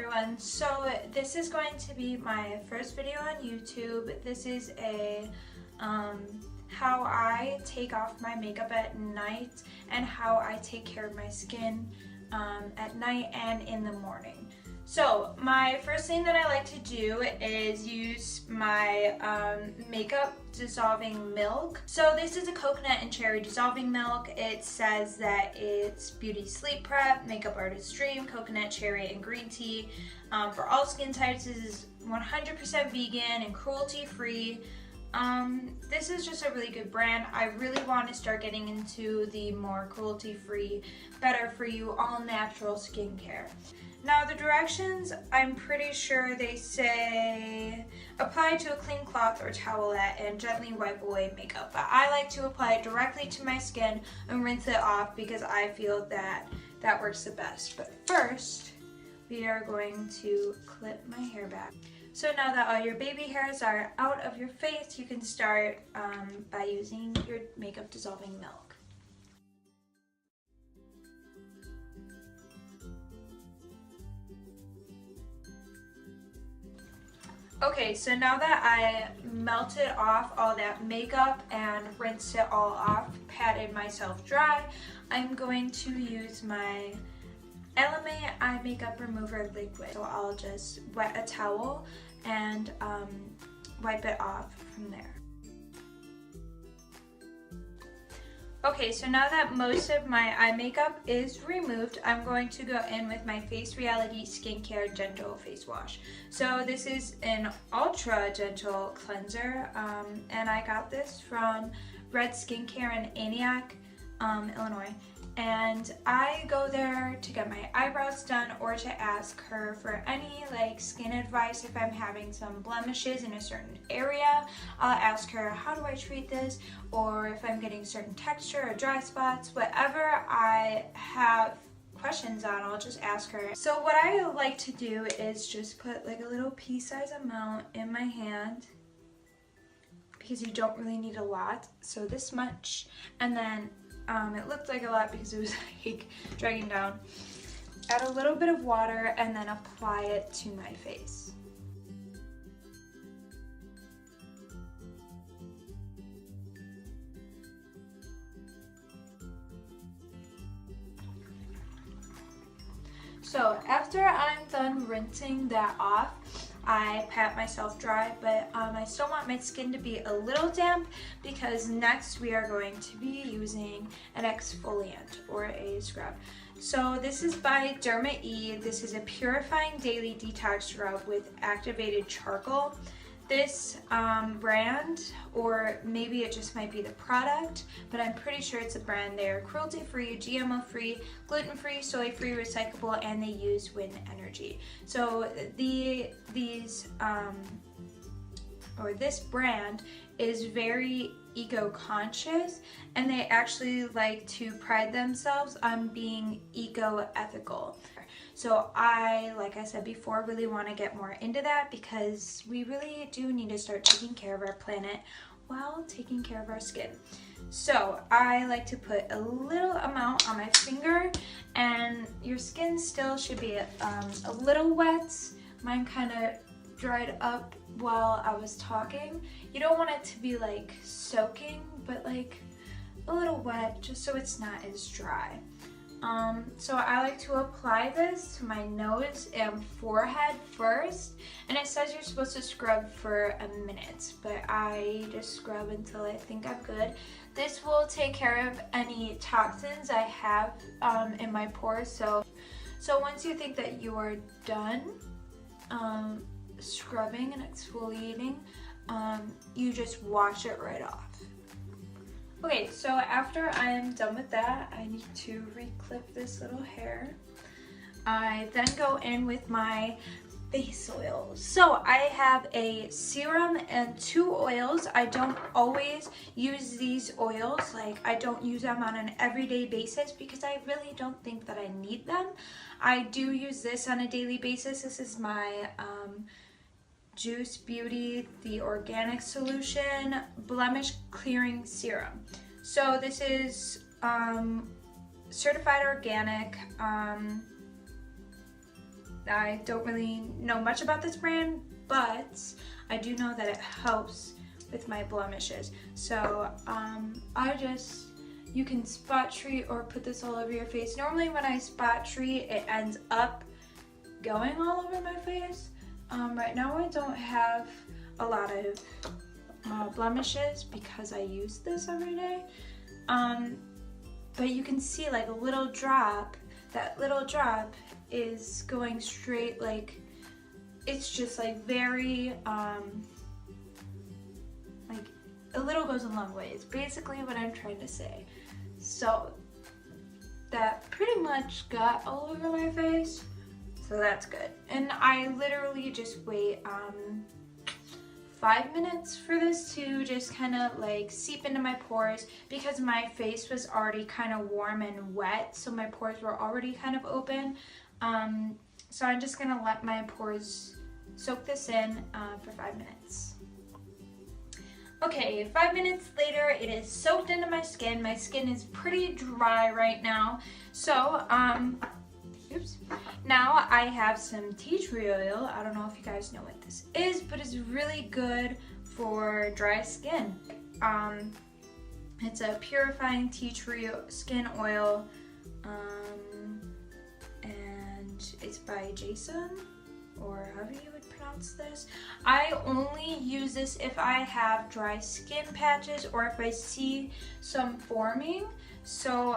everyone, so this is going to be my first video on YouTube. This is a how I take off my makeup at night and how I take care of my skin at night and in the morning. So my first thing that I like to do is use my makeup dissolving milk. So this is a coconut and cherry dissolving milk. It says that it's Beauty Sleep Prep, Makeup Artist Dream, coconut, cherry, and green tea. For all skin types, this is 100% vegan and cruelty free. This is just a really good brand. I really want to start getting into the more cruelty free, better for you, all natural skincare. Now the directions, I'm pretty sure they say apply to a clean cloth or towelette and gently wipe away makeup, but I like to apply it directly to my skin and rinse it off because I feel that that works the best. But first, we are going to clip my hair back. So now that all your baby hairs are out of your face, you can start by using your makeup dissolving milk. Okay, so now that I melted off all that makeup and rinsed it all off, patted myself dry, I'm going to use my Element Eye Makeup Remover Liquid. So I'll just wet a towel and wipe it off from there. Okay, so now that most of my eye makeup is removed, I'm going to go in with my Face Reality Skincare Gentle Face Wash. So this is an ultra gentle cleanser, and I got this from Red Skincare in Antioch, Illinois. And I go there to get my eyebrows done or to ask her for any skin advice. If I'm having some blemishes in a certain area, I'll ask her, how do I treat this? Or if I'm getting certain texture or dry spots, whatever I have questions on, I'll just ask her. So what I like to do is just put a little pea-size amount in my hand, because you don't really need a lot, so this much, and then it looked like a lot because it was dragging down. Add a little bit of water and then apply it to my face. So after I'm done rinsing that off, I pat myself dry, but I still want my skin to be a little damp because next we are going to be using an exfoliant or a scrub. So this is by Derma E. This is a purifying daily detox scrub with activated charcoal. This brand, or maybe it just might be the product, but I'm pretty sure it's a brand. They're cruelty-free, GMO-free, gluten-free, soy-free, recyclable, and they use wind energy. So this brand is very eco-conscious, and they actually like to pride themselves on being eco-ethical. So like I said before, really want to get more into that because we really do need to start taking care of our planet while taking care of our skin. So I like to put a little amount on my finger, and your skin still should be a little wet. Mine kind of dried up while I was talking. You don't want it to be soaking, but a little wet, just so it's not as dry. So I like to apply this to my nose and forehead first, and it says you're supposed to scrub for a minute, but I just scrub until I think I'm good. This will take care of any toxins I have in my pores. So once you think that you are done scrubbing and exfoliating, you just wash it right off. Okay, so after I am done with that, I need to re-clip this little hair. I then go in with my face oils. So I have a serum and 2 oils. I don't always use these oils. I don't use them on an everyday basis because I really don't think that I need them. I do use this on a daily basis. This is my Juice Beauty, the Organic Solution Blemish Clearing Serum. So this is certified organic. I don't really know much about this brand, but I do know that it helps with my blemishes. So you can spot treat or put this all over your face. Normally when I spot treat, it ends up going all over my face. Right now I don't have a lot of blemishes because I use this every day. But you can see like a little drop. That little drop is going straight, like it's just like very like a little goes a long way. It's basically what I'm trying to say. So that pretty much got all over my face, so that's good. And I literally just wait 5 minutes for this to just kind of like seep into my pores, because my face was already kind of warm and wet, so my pores were already kind of open. So I'm just gonna let my pores soak this in for 5 minutes. Okay, 5 minutes later, it is soaked into my skin. My skin is pretty dry right now. So, oops. Now I have some tea tree oil. I don't know if you guys know what this is, but it's really good for dry skin. It's a purifying tea tree skin oil, and it's by Jason, or however you would pronounce this. I only use this if I have dry skin patches or if I see some forming. So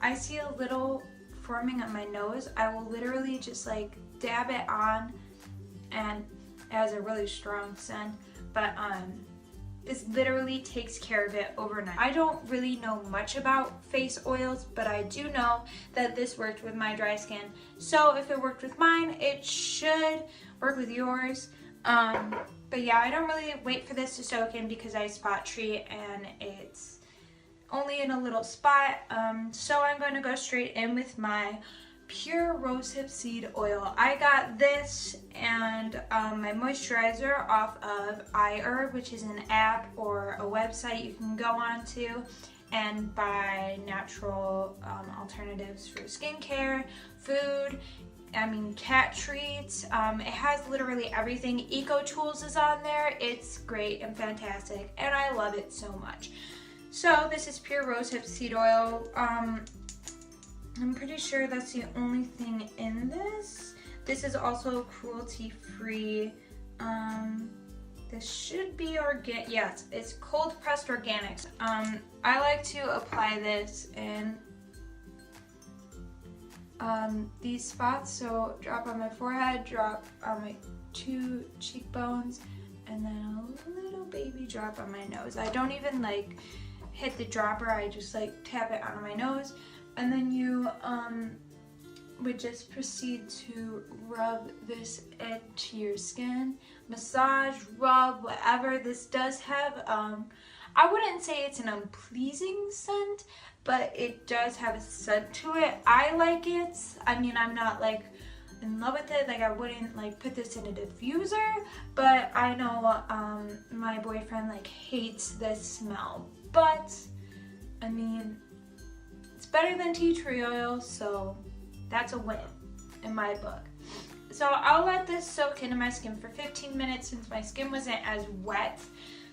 I see a little forming on my nose, I will literally just like dab it on, and it has a really strong scent, but this literally takes care of it overnight. I don't really know much about face oils, but I do know that this worked with my dry skin. So if it worked with mine, it should work with yours. But yeah, I don't really wait for this to soak in because I spot treat and it's only in a little spot. So I'm going to go straight in with my pure rosehip seed oil. I got this and my moisturizer off of iHerb, which is an app or a website you can go on to and buy natural alternatives for skincare, food, cat treats. It has literally everything. Eco Tools is on there. It's great and fantastic and I love it so much. So this is pure rosehip seed oil. I'm pretty sure that's the only thing in this. This is also cruelty-free. This should be organic. Yes, it's cold pressed organics. I like to apply this in these spots. So drop on my forehead, drop on my 2 cheekbones, and then a little baby drop on my nose. I don't even like hit the dropper. I just like tap it on my nose. And then you would just proceed to rub this into your skin, massage, rub, whatever. This does have, I wouldn't say it's an unpleasing scent, but it does have a scent to it. I like it. I'm not like in love with it. Like I wouldn't like put this in a diffuser, but I know my boyfriend like hates this smell. But it's better than tea tree oil, so that's a win in my book. So I'll let this soak into my skin for 15 minutes since my skin wasn't as wet.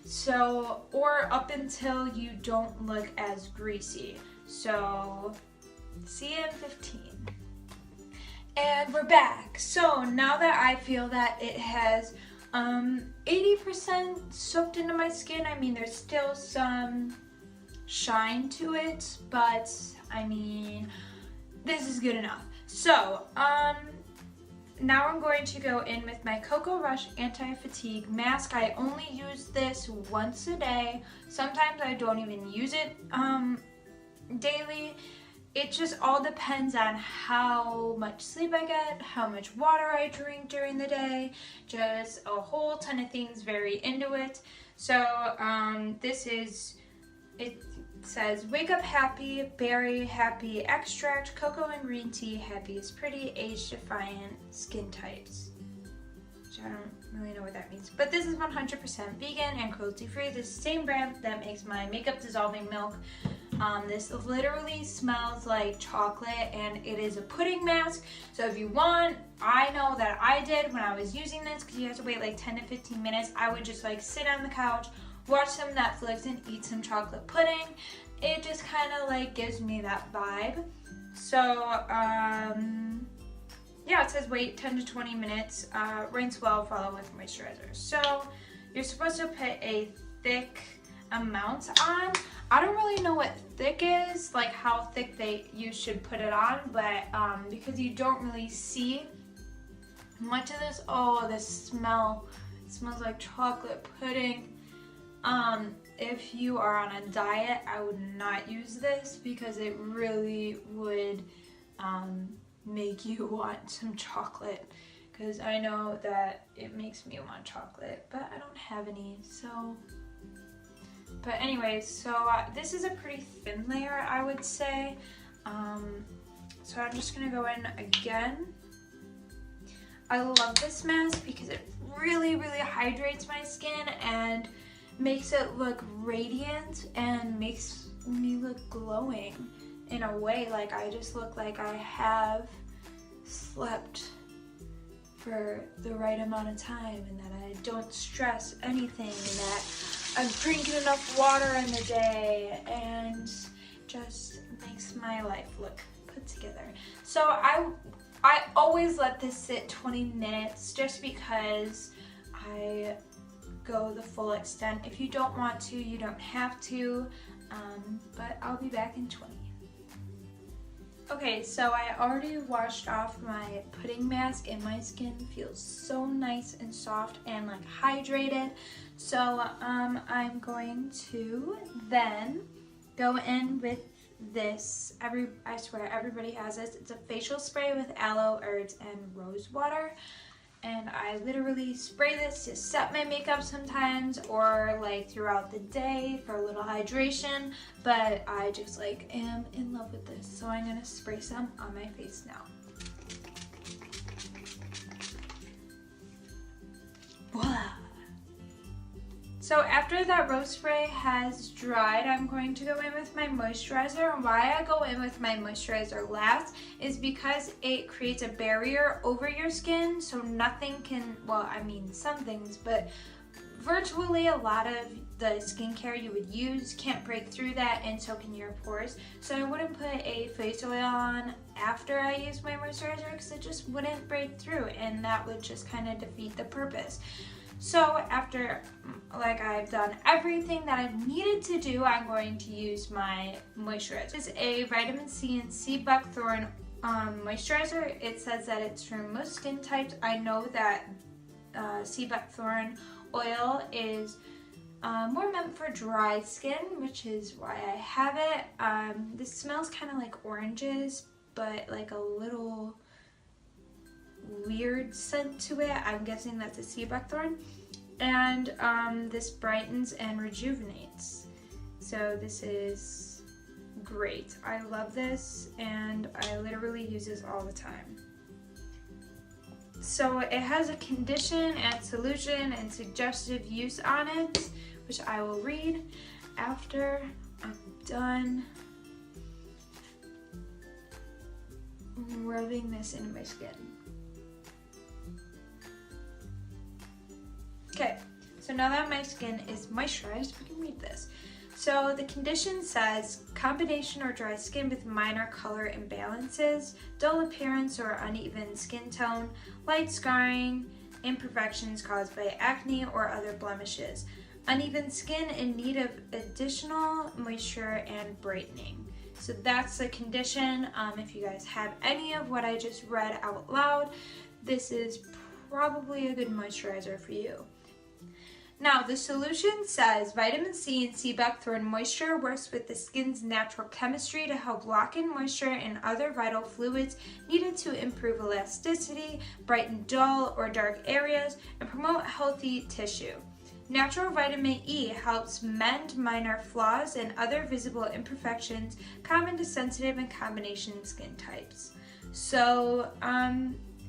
So, or up until you don't look as greasy. So, see you in 15. And we're back. So now that I feel that it has 80% soaked into my skin, there's still some shine to it, but this is good enough. So now I'm going to go in with my Cocoa Rush Anti-Fatigue Mask. I only use this once a day. Sometimes I don't even use it daily. It just all depends on how much sleep I get, how much water I drink during the day, just a whole ton of things vary into it. So it says wake up happy, berry happy extract, cocoa and green tea, happy is pretty, age defiant, skin types. which I don't really know what that means. But this is 100% vegan and cruelty-free. This is the same brand that makes my makeup dissolving milk. This literally smells like chocolate, and it is a pudding mask. So if you want, I know that I did when I was using this, because you have to wait like 10 to 15 minutes. I would just like sit on the couch, watch some Netflix, and eat some chocolate pudding. It just kind of like gives me that vibe. So yeah, it says wait 10 to 20 minutes, rinse well, follow with moisturizer. So you're supposed to put a thick amount on. I don't really know what thick is, like how thick you should put it on, but because you don't really see much of this. Oh, this smells like chocolate pudding. If you are on a diet, I would not use this because it really would make you want some chocolate, because I know that it makes me want chocolate, but I don't have any. So but anyways, so this is a pretty thin layer, I would say. So I'm just gonna go in again. I love this mask because it really hydrates my skin and makes it look radiant and makes me look glowing in a way. Like I just look like I have slept for the right amount of time, and that I don't stress anything, and that I'm drinking enough water in the day, and just makes my life look put together. So I always let this sit 20 minutes just because I go the full extent. If you don't want to, you don't have to, but I'll be back in 20. Okay, so I already washed off my pudding mask, and my skin feels so nice and soft and like hydrated. So I'm going to then go in with this. I swear everybody has this. It's a facial spray with aloe, herbs, and rose water. And I literally spray this to set my makeup sometimes, or like throughout the day for a little hydration, but I just like am in love with this. So I'm gonna spray some on my face now. Voila! So after that rose spray has dried, I'm going to go in with my moisturizer. And why I go in with my moisturizer last is because it creates a barrier over your skin, so nothing can, well, I mean some things, but virtually a lot of the skincare you would use can't break through that, and so can your pores. So I wouldn't put a face oil on after I use my moisturizer because it just wouldn't break through, and that would just kind of defeat the purpose. So after like I've done everything that I needed to do, I'm going to use my moisturizer. This is a vitamin C and sea buckthorn moisturizer. It says that it's for most skin types. I know that sea buckthorn oil is more meant for dry skin, which is why I have it. This smells kind of like oranges, but like a little weird scent to it. I'm guessing that's a sea buckthorn. And this brightens and rejuvenates. So this is great. I love this, and I literally use this all the time. So it has a condition and solution and suggested use on it, which I will read after I'm done rubbing this into my skin. Okay, so now that my skin is moisturized, we can read this. So the condition says combination or dry skin with minor color imbalances, dull appearance or uneven skin tone, light scarring, imperfections caused by acne or other blemishes, uneven skin in need of additional moisture and brightening. So that's the condition. If you guys have any of what I just read out loud, this is probably a good moisturizer for you. Now, the solution says vitamin C and sea buckthorn moisture works with the skin's natural chemistry to help lock in moisture and other vital fluids needed to improve elasticity, brighten dull or dark areas, and promote healthy tissue. Natural vitamin E helps mend minor flaws and other visible imperfections common to sensitive and combination skin types. So,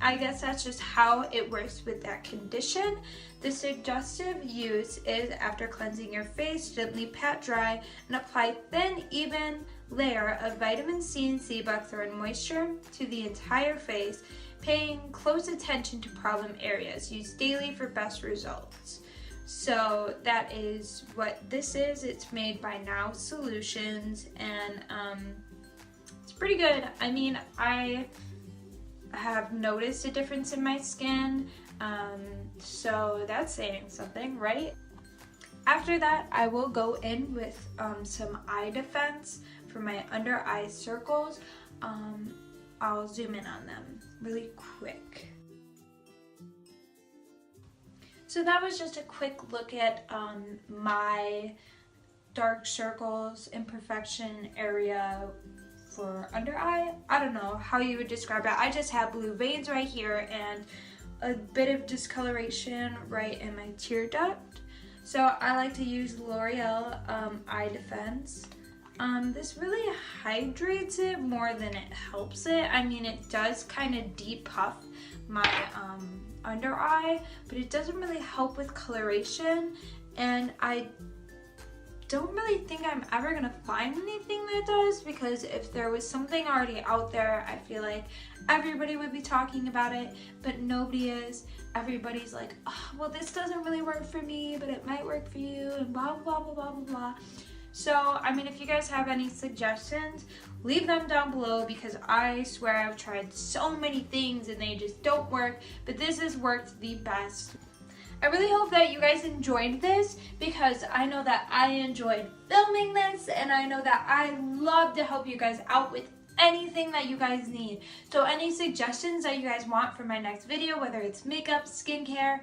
I guess that's just how it works with that condition. The suggestive use is after cleansing your face, gently pat dry and apply thin, even layer of vitamin C and sea buckthorn moisture to the entire face, paying close attention to problem areas. Use daily for best results. So that is what this is. It's made by Now Solutions, and it's pretty good. I mean, I have noticed a difference in my skin, so that's saying something, right? After that, I will go in with some eye defense for my under eye circles. I'll zoom in on them really quick. So that was just a quick look at my dark circles, imperfection area for under eye. I don't know how you would describe it. I just have blue veins right here and a bit of discoloration right in my tear duct. So I like to use L'Oreal Eye Defense. This really hydrates it more than it helps it. I mean, it does kind of depuff my under eye, but it doesn't really help with coloration, and I don't really think I'm ever gonna find anything that does, because if there was something already out there, I feel like everybody would be talking about it, but nobody is. Everybody's like, oh, well, this doesn't really work for me, but it might work for you, and blah, blah, blah, blah, blah, blah. So, I mean, if you guys have any suggestions, leave them down below, because I swear I've tried so many things and they just don't work, but this has worked the best. I really hope that you guys enjoyed this, because I know that I enjoyed filming this, and I know that I love to help you guys out with anything that you guys need. So any suggestions that you guys want for my next video, whether it's makeup, skincare,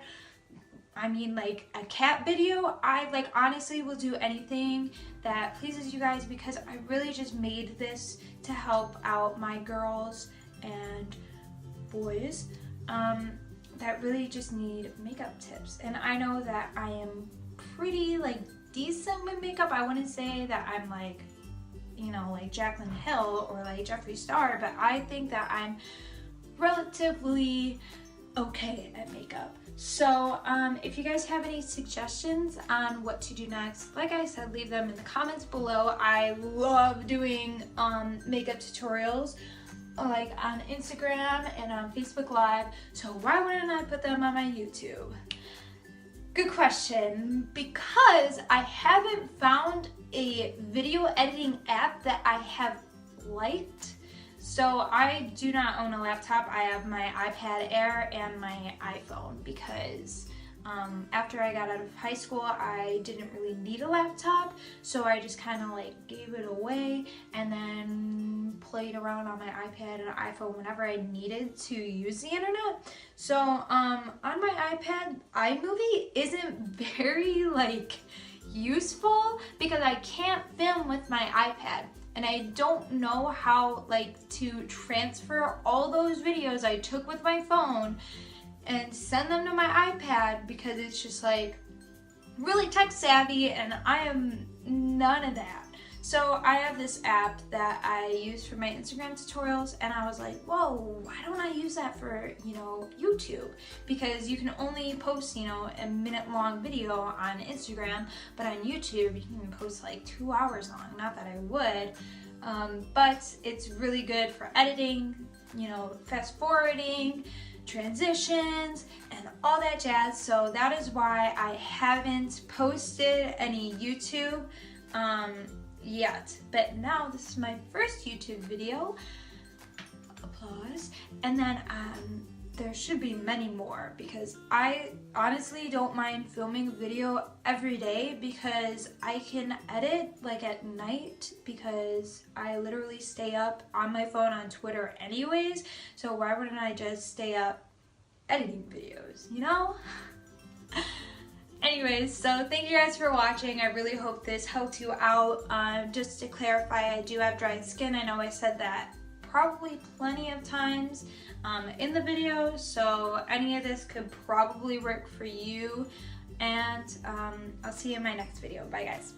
I mean, like a cat video, I like honestly will do anything that pleases you guys, because I really just made this to help out my girls and boys that really just need makeup tips. And I know that I am pretty like decent with makeup. I wouldn't say that I'm like, you know, like Jaclyn Hill or like Jeffree Star, but I think that I'm relatively okay at makeup. So if you guys have any suggestions on what to do next, like I said, leave them in the comments below. I love doing makeup tutorials like on Instagram and on Facebook Live, so why wouldn't I put them on my YouTube? Good question, because I haven't found a video editing app that I have liked. So I do not own a laptop. I have my iPad Air and my iPhone, because after I got out of high school, I didn't really need a laptop, so I just kind of like gave it away and then played around on my iPad and iPhone whenever I needed to use the internet. So on my iPad, iMovie isn't very like useful, because I can't film with my iPad. And I don't know how like to transfer all those videos I took with my phone and send them to my iPad, because it's just like really tech savvy and I am none of that. So I have this app that I use for my Instagram tutorials, and I was like, whoa, why don't I use that for, you know, YouTube? Because you can only post, you know, a minute-long video on Instagram, but on YouTube you can post like 2 hours long. Not that I would, but it's really good for editing, you know, fast forwarding, transitions, and all that jazz. So that is why I haven't posted any YouTube yet, but now this is my first YouTube video. Applause. And then there should be many more, because I honestly don't mind filming a video every day, because I can edit like at night, because I literally stay up on my phone on Twitter anyways, so why wouldn't I just stay up editing videos, you know? Anyways, so thank you guys for watching. I really hope this helped you out. Just to clarify, I do have dry skin. I know I said that probably plenty of times in the video, so any of this could probably work for you. And I'll see you in my next video. Bye guys.